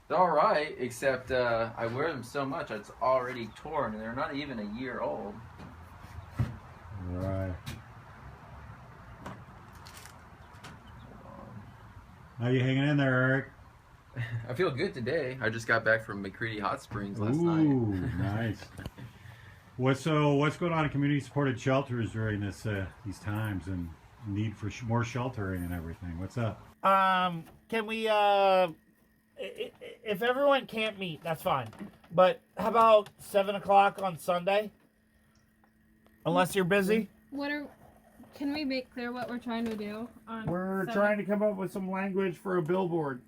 They're all right, except I wear them so much it's already torn, and they're not even a year old. Right. How you hanging in there, Eric? I feel good today. I just got back from McCready Hot Springs last night. Ooh, nice. What's going on in community-supported shelters during these times and need for more sheltering and everything? What's up? Can we, if everyone can't meet, that's fine. But how about 7 o'clock on Sunday? Unless you're busy. Can we make clear what we're trying to do? We're trying to come up with some language for a billboard.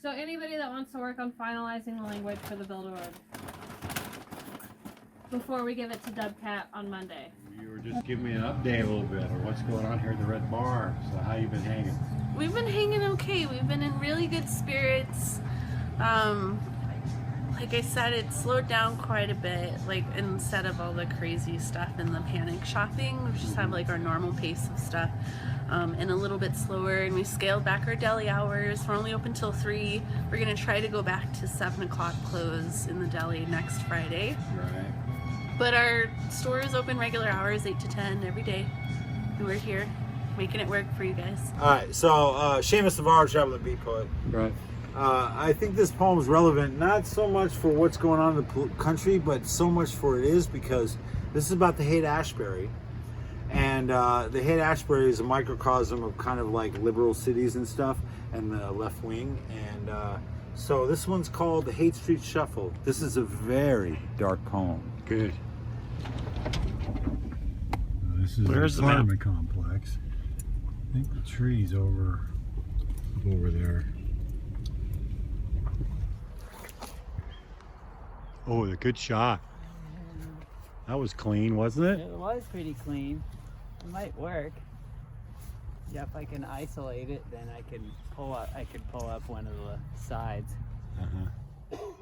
So anybody that wants to work on finalizing the language for the billboard before we give it to Dubcat on Monday. You were just giving me an update a little bit of what's going on here at the Red Bar. So how you been hanging? We've been hanging okay. We've been in really good spirits. Like I said, it slowed down quite a bit. Like instead of all the crazy stuff and the panic shopping, we just have like our normal pace of stuff, and a little bit slower. And we scaled back our deli hours. We're only open till 3. We're gonna try to go back to 7 o'clock close in the deli next Friday. Right. But our store is open regular hours, 8 to 10 every day. And we're here making it work for you guys. All right, so Seamus Navarro, traveling beat poet. Right. I think this poem is relevant, not so much for what's going on in the country, but so much for it is because this is about the Haight-Ashbury. And the Haight-Ashbury is a microcosm of kind of like liberal cities and stuff and the left wing. And so this one's called The Haight Street Shuffle. This is a very dark poem. Good. This is Where's an the apartment complex. I think the tree's over there. Oh, a good shot. That was clean, wasn't it? It was pretty clean. It might work. Yeah, if I can isolate it, then I could pull up one of the sides.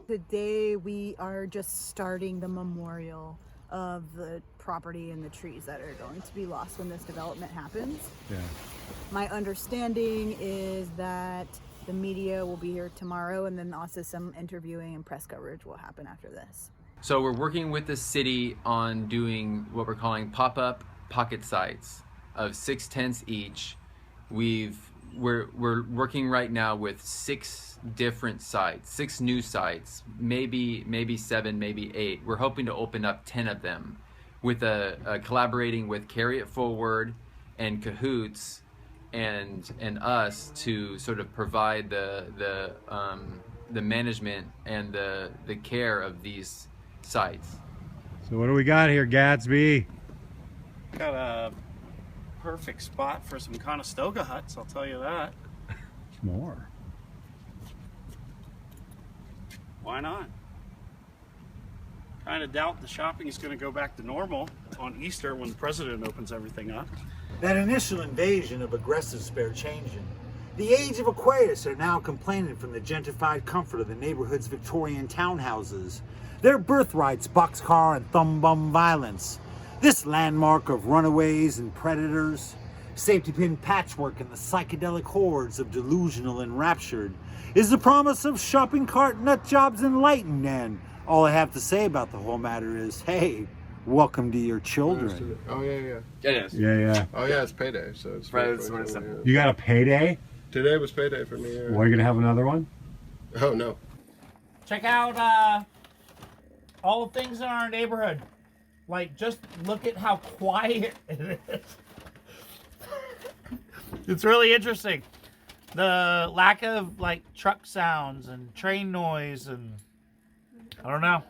Today we are just starting the memorial of the property and the trees that are going to be lost when this development happens. Yeah. My understanding is that the media will be here tomorrow, and then also some interviewing and press coverage will happen after this. So we're working with the city on doing what we're calling pop-up pocket sites of 6 tents each. We're working right now with 6 different sites, 6 new sites, maybe 7, maybe 8. We're hoping to open up 10 of them with collaborating with Carry It Forward and Cahoots and us to sort of provide the management and the care of these sites. So what do we got here, Gatsby? Got a perfect spot for some Conestoga huts, I'll tell you that. More. Why not? Kind of doubt the shopping is going to go back to normal on Easter when the president opens everything up. That initial invasion of aggressive spare changing. The age of Aquarius are now complaining from the gentrified comfort of the neighborhood's Victorian townhouses. Their birthrights, boxcar and thumb bum violence. This landmark of runaways and predators, safety pin patchwork and the psychedelic hordes of delusional enraptured, is the promise of shopping cart nut jobs enlightened. And all I have to say about the whole matter is, hey, welcome to your children. Oh, yeah. It is. Yeah. Oh, yeah, it's payday, so it's Right, very it's cool, simple. You got a payday? Today was payday for me. Yeah. Well, are you gonna have another one? Oh, no. Check out all the things in our neighborhood. Like, just look at how quiet it is. It's really interesting. The lack of like truck sounds and train noise, and I don't know.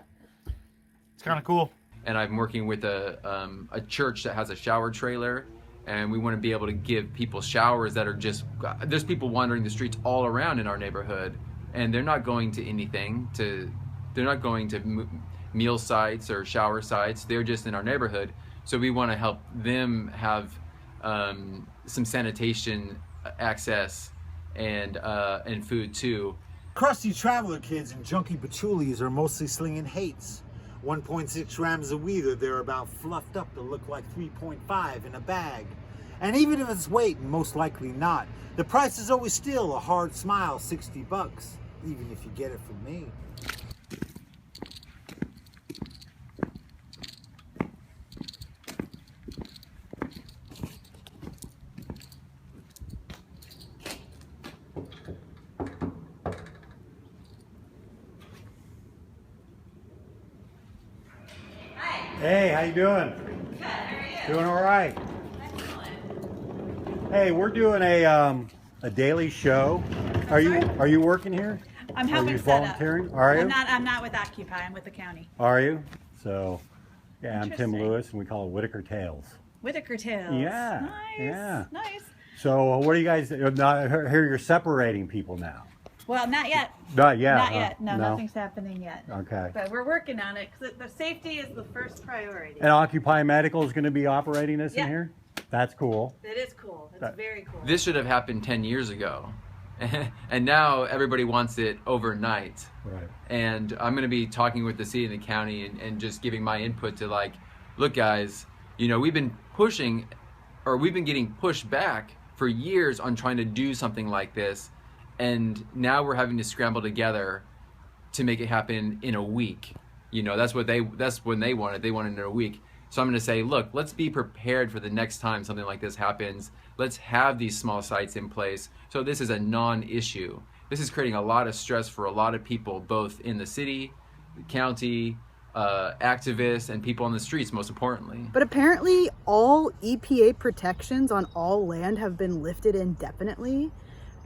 It's kind of cool. And I'm working with a church that has a shower trailer, and we want to be able to give people showers that are just, there's people wandering the streets all around in our neighborhood, and they're not going to anything, they're not going to meal sites or shower sites, they're just in our neighborhood. So we want to help them have some sanitation access and food too. Crusty traveler kids and junky patchoulis are mostly slinging hates. 1.6 grams of weed or they're about fluffed up to look like 3.5 in a bag. And even if it's weight, and most likely not, the price is always still a hard smile, $60. even if you get it from me. Hey, how you doing? Good, how are you? Doing all right. Hey, we're doing a daily show. Are you working here? I'm Are helping you set volunteering? Are you? I'm not with Occupy, I'm with the county. Are you? So, yeah, I'm Tim Interesting. Lewis, and we call it Whiteaker Tales. Whiteaker Tales. Yeah, Nice. yeah. Nice. So, what do you guys? I hear you're separating people now. Well, not yet. Not yet. Not huh? yet. No, nothing's happening yet. Okay. But we're working on it because the safety is the first priority. And Occupy Medical is going to be operating this in Yeah. here. That's cool. It is cool. It's very cool. This should have happened 10 years ago. And now everybody wants it overnight. Right. And I'm going to be talking with the city and the county and just giving my input to like, look guys, you know, we've been getting pushed back for years on trying to do something like this. And now we're having to scramble together to make it happen in a week. You know, that's when they wanted. They wanted it in a week. So I'm going to say, look, let's be prepared for the next time something like this happens. Let's have these small sites in place. So this is a non-issue. This is creating a lot of stress for a lot of people, both in the city, the county, activists, and people on the streets, most importantly. But apparently all EPA protections on all land have been lifted indefinitely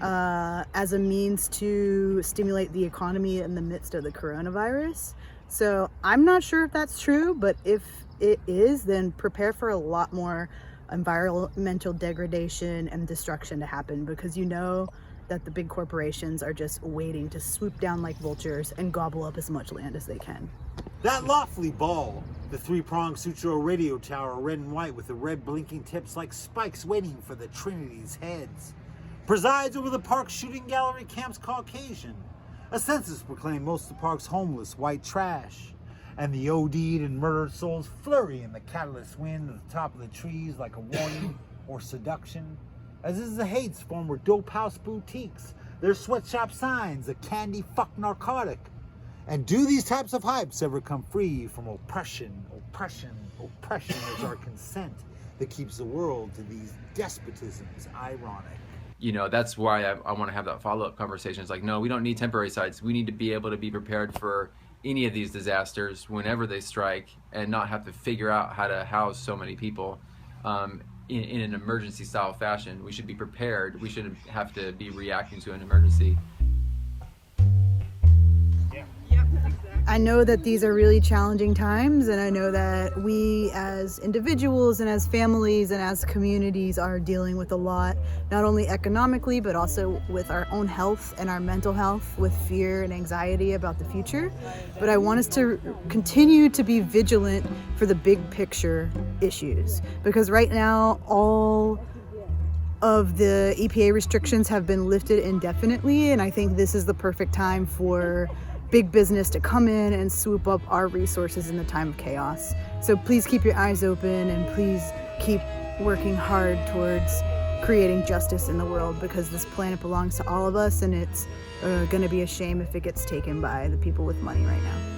as a means to stimulate the economy in the midst of the coronavirus. So I'm not sure if that's true, but if it is, then prepare for a lot more environmental degradation and destruction to happen, because you know that the big corporations are just waiting to swoop down like vultures and gobble up as much land as they can. That lofty ball, the three-pronged Sutro radio tower, red and white with the red blinking tips like spikes waiting for the Trinity's heads, presides over the park's shooting gallery camps Caucasian. A census proclaimed most of the park's homeless white trash, and the OD'd and murdered souls flurry in the catalyst wind at the top of the trees like a warning or seduction, as is the hate's former dope house boutiques, their sweatshop signs, a candy fuck narcotic. And do these types of hypes ever come free from oppression? Oppression is our consent that keeps the world to these despotisms ironic. You know, that's why I want to have that follow-up conversation. It's like, no, we don't need temporary sites. We need to be able to be prepared for any of these disasters whenever they strike and not have to figure out how to house so many people in an emergency style fashion. We should be prepared. We shouldn't have to be reacting to an emergency. I know that these are really challenging times, and I know that we as individuals and as families and as communities are dealing with a lot, not only economically, but also with our own health and our mental health, with fear and anxiety about the future. But I want us to continue to be vigilant for the big picture issues, because right now all of the EPA restrictions have been lifted indefinitely, and I think this is the perfect time for big business to come in and swoop up our resources in the time of chaos. So please keep your eyes open, and please keep working hard towards creating justice in the world, because this planet belongs to all of us, and it's going to be a shame if it gets taken by the people with money right now.